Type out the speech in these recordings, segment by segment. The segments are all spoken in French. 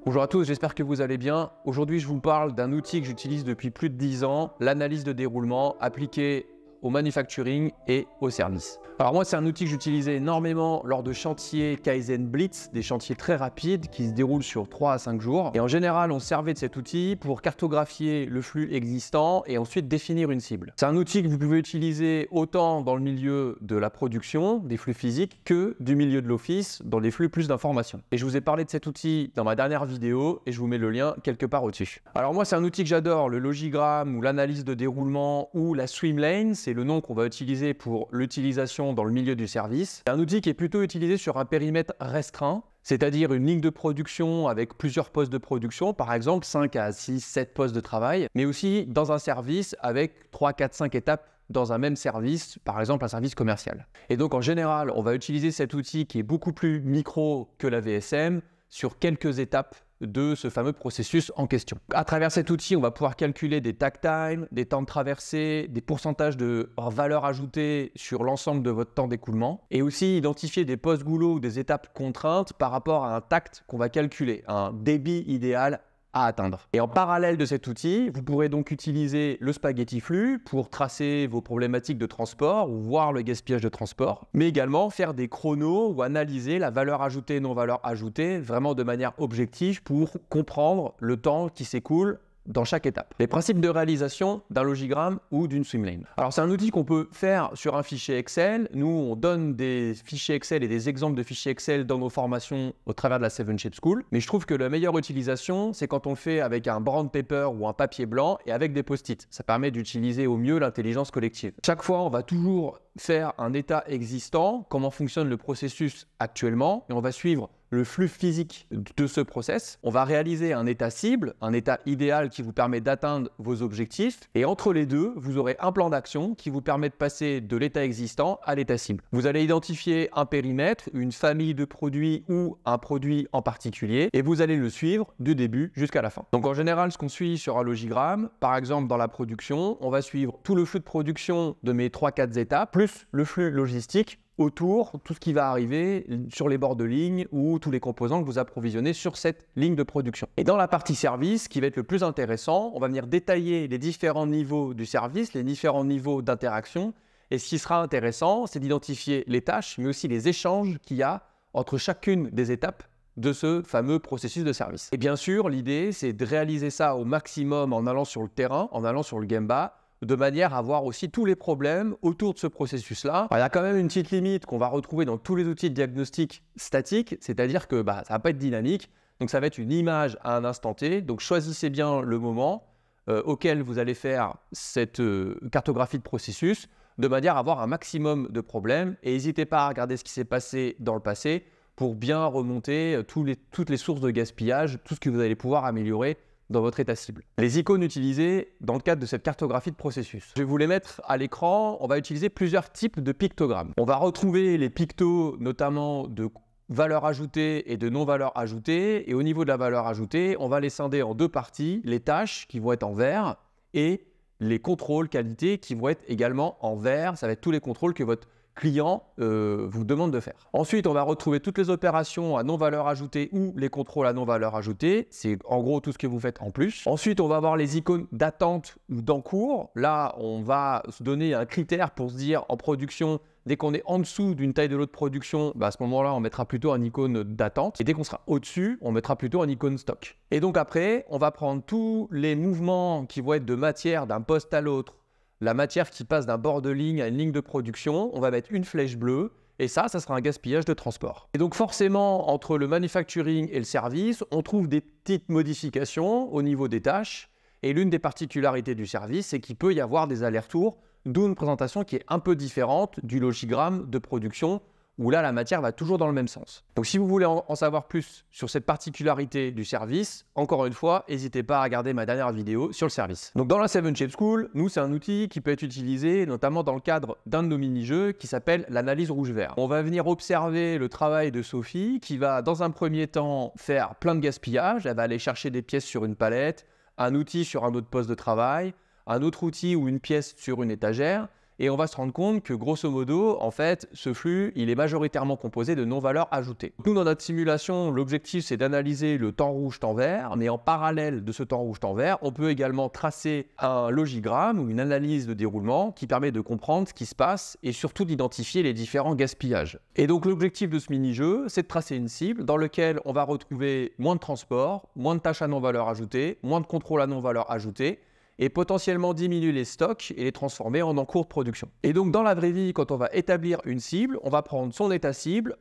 Bonjour à tous, j'espère que vous allez bien. Aujourd'hui, je vous parle d'un outil que j'utilise depuis plus de 10 ans, l'analyse de déroulement appliquée au manufacturing et au service. Alors moi, c'est un outil que j'utilisais énormément lors de chantiers Kaizen Blitz, des chantiers très rapides qui se déroulent sur 3 à 5 jours. Et en général, on servait de cet outil pour cartographier le flux existant et ensuite définir une cible. C'est un outil que vous pouvez utiliser autant dans le milieu de la production, des flux physiques, que du milieu de l'office, dans des flux plus d'informations. Et je vous ai parlé de cet outil dans ma dernière vidéo et je vous mets le lien quelque part au-dessus. Alors moi, c'est un outil que j'adore, le Logigram ou l'analyse de déroulement ou la Swimlane, c'est le nom qu'on va utiliser pour l'utilisation dans le milieu du service. C'est un outil qui est plutôt utilisé sur un périmètre restreint, c'est-à-dire une ligne de production avec plusieurs postes de production, par exemple 5 à 6, 7 postes de travail, mais aussi dans un service avec 3, 4, 5 étapes dans un même service, par exemple un service commercial. Et donc en général, on va utiliser cet outil qui est beaucoup plus micro que la VSM sur quelques étapes de ce fameux processus en question. À travers cet outil, on va pouvoir calculer des takt time, des temps de traversée, des pourcentages de valeur ajoutée sur l'ensemble de votre temps d'écoulement et aussi identifier des post-goulot ou des étapes contraintes par rapport à un takt qu'on va calculer, un débit idéal à atteindre. Et en parallèle de cet outil, vous pourrez donc utiliser le spaghetti flux pour tracer vos problématiques de transport ou voir le gaspillage de transport, mais également faire des chronos ou analyser la valeur ajoutée et non valeur ajoutée vraiment de manière objective pour comprendre le temps qui s'écoule dans chaque étape. Les principes de réalisation d'un Logigram ou d'une Swimlane. Alors c'est un outil qu'on peut faire sur un fichier Excel. Nous, on donne des fichiers Excel et des exemples de fichiers Excel dans nos formations au travers de la 7 Shape School. Mais je trouve que la meilleure utilisation, c'est quand on le fait avec un brown paper ou un papier blanc et avec des post-it. Ça permet d'utiliser au mieux l'intelligence collective. Chaque fois, on va toujours faire un état existant, comment fonctionne le processus actuellement, et on va suivre le flux physique de ce process. On va réaliser un état cible, un état idéal qui vous permet d'atteindre vos objectifs. Et entre les deux, vous aurez un plan d'action qui vous permet de passer de l'état existant à l'état cible. Vous allez identifier un périmètre, une famille de produits ou un produit en particulier et vous allez le suivre du début jusqu'à la fin. Donc en général, ce qu'on suit sur un Logigram, par exemple dans la production, on va suivre tout le flux de production de mes 3-4 étapes, plus le flux logistique autour, tout ce qui va arriver sur les bords de ligne ou tous les composants que vous approvisionnez sur cette ligne de production. Et dans la partie service, ce qui va être le plus intéressant, on va venir détailler les différents niveaux du service, les différents niveaux d'interaction. Et ce qui sera intéressant, c'est d'identifier les tâches, mais aussi les échanges qu'il y a entre chacune des étapes de ce fameux processus de service. Et bien sûr, l'idée, c'est de réaliser ça au maximum en allant sur le terrain, en allant sur le Gemba, de manière à voir aussi tous les problèmes autour de ce processus-là. Il y a quand même une petite limite qu'on va retrouver dans tous les outils de diagnostic statique, c'est-à-dire que ça ne va pas être dynamique, donc ça va être une image à un instant T. Donc choisissez bien le moment auquel vous allez faire cette cartographie de processus, de manière à avoir un maximum de problèmes, et n'hésitez pas à regarder ce qui s'est passé dans le passé pour bien remonter toutes les sources de gaspillage, tout ce que vous allez pouvoir améliorer dans votre état cible. Les icônes utilisées dans le cadre de cette cartographie de processus. Je vais vous les mettre à l'écran. On va utiliser plusieurs types de pictogrammes. On va retrouver les pictos notamment de valeur ajoutée et de non-valeur ajoutée. Et au niveau de la valeur ajoutée, on va les scinder en deux parties. Les tâches qui vont être en vert et les contrôles qualité qui vont être également en vert. Ça va être tous les contrôles que votre client vous demande de faire. Ensuite, on va retrouver toutes les opérations à non-valeur ajoutée ou les contrôles à non-valeur ajoutée. C'est en gros tout ce que vous faites en plus. Ensuite, on va avoir les icônes d'attente ou d'encours. Là, on va se donner un critère pour se dire en production, dès qu'on est en dessous d'une taille de lot de production, à ce moment-là, on mettra plutôt un icône d'attente. Et dès qu'on sera au-dessus, on mettra plutôt un icône stock. Et donc après, on va prendre tous les mouvements qui vont être de matière d'un poste à l'autre, la matière qui passe d'un bord de ligne à une ligne de production, on va mettre une flèche bleue et ça sera un gaspillage de transport. Et donc forcément, entre le manufacturing et le service, on trouve des petites modifications au niveau des tâches et l'une des particularités du service, c'est qu'il peut y avoir des allers-retours, d'où une présentation qui est un peu différente du Logigram de production où là, la matière va toujours dans le même sens. Donc si vous voulez en savoir plus sur cette particularité du service, encore une fois, n'hésitez pas à regarder ma dernière vidéo sur le service. Donc dans la 7 Shape School, nous, c'est un outil qui peut être utilisé notamment dans le cadre d'un de nos mini-jeux qui s'appelle l'analyse rouge-vert. On va venir observer le travail de Sophie qui va, dans un premier temps, faire plein de gaspillage. Elle va aller chercher des pièces sur une palette, un outil sur un autre poste de travail, un autre outil ou une pièce sur une étagère. et on va se rendre compte que grosso modo, en fait, ce flux, il est majoritairement composé de non-valeurs ajoutées. Nous, dans notre simulation, l'objectif, c'est d'analyser le temps rouge, temps vert, mais en parallèle de ce temps rouge, temps vert, on peut également tracer un logigramme ou une analyse de déroulement qui permet de comprendre ce qui se passe et surtout d'identifier les différents gaspillages. Et donc, l'objectif de ce mini-jeu, c'est de tracer une cible dans laquelle on va retrouver moins de transport, moins de tâches à non-valeur ajoutée, moins de contrôle à non-valeur ajoutée, et potentiellement diminuer les stocks et les transformer en cours de production. Et donc dans la vraie vie, quand on va établir une cible, on va prendre son état cible,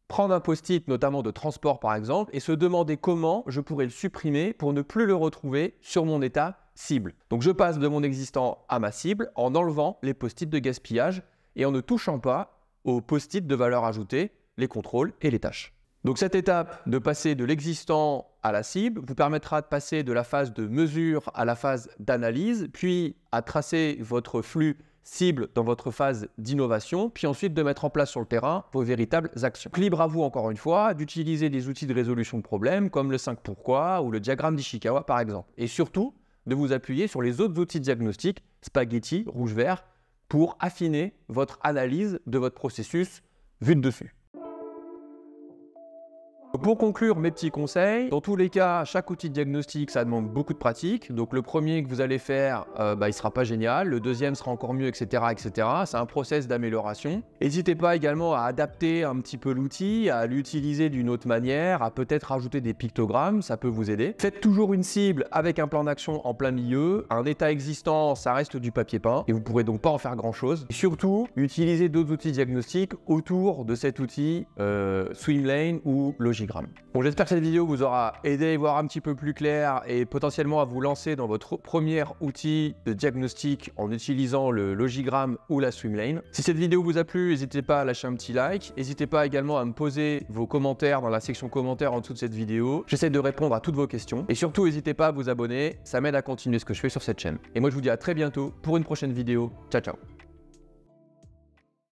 prendre un post-it notamment de transport par exemple, et se demander comment je pourrais le supprimer pour ne plus le retrouver sur mon état cible. Donc je passe de mon existant à ma cible en enlevant les post-it de gaspillage et en ne touchant pas aux post-it de valeur ajoutée, les contrôles et les tâches. Donc cette étape de passer de l'existant à la cible vous permettra de passer de la phase de mesure à la phase d'analyse, puis à tracer votre flux cible dans votre phase d'innovation, puis ensuite de mettre en place sur le terrain vos véritables actions. Libre à vous encore une fois d'utiliser des outils de résolution de problèmes comme le 5 pourquoi ou le diagramme d'Ishikawa par exemple. Et surtout de vous appuyer sur les autres outils de diagnostic, spaghetti, rouge-vert, pour affiner votre analyse de votre processus vu de dessus. Pour conclure mes petits conseils, dans tous les cas, chaque outil de diagnostic, ça demande beaucoup de pratique. Donc le premier que vous allez faire, il ne sera pas génial. Le deuxième sera encore mieux, etc. etc. C'est un process d'amélioration. N'hésitez pas également à adapter un petit peu l'outil, à l'utiliser d'une autre manière, à peut-être rajouter des pictogrammes, ça peut vous aider. Faites toujours une cible avec un plan d'action en plein milieu. Un état existant, ça reste du papier peint et vous ne pourrez donc pas en faire grand-chose. Et surtout, utilisez d'autres outils diagnostiques autour de cet outil Swimlane ou Logigramme. Bon, j'espère que cette vidéo vous aura aidé à y voir un petit peu plus clair et potentiellement à vous lancer dans votre premier outil de diagnostic en utilisant le Logigramme ou la Swimlane. Si cette vidéo vous a plu, n'hésitez pas à lâcher un petit like. N'hésitez pas également à me poser vos commentaires dans la section commentaires en dessous de cette vidéo. J'essaie de répondre à toutes vos questions. Et surtout, n'hésitez pas à vous abonner, ça m'aide à continuer ce que je fais sur cette chaîne. Et moi, je vous dis à très bientôt pour une prochaine vidéo. Ciao, ciao.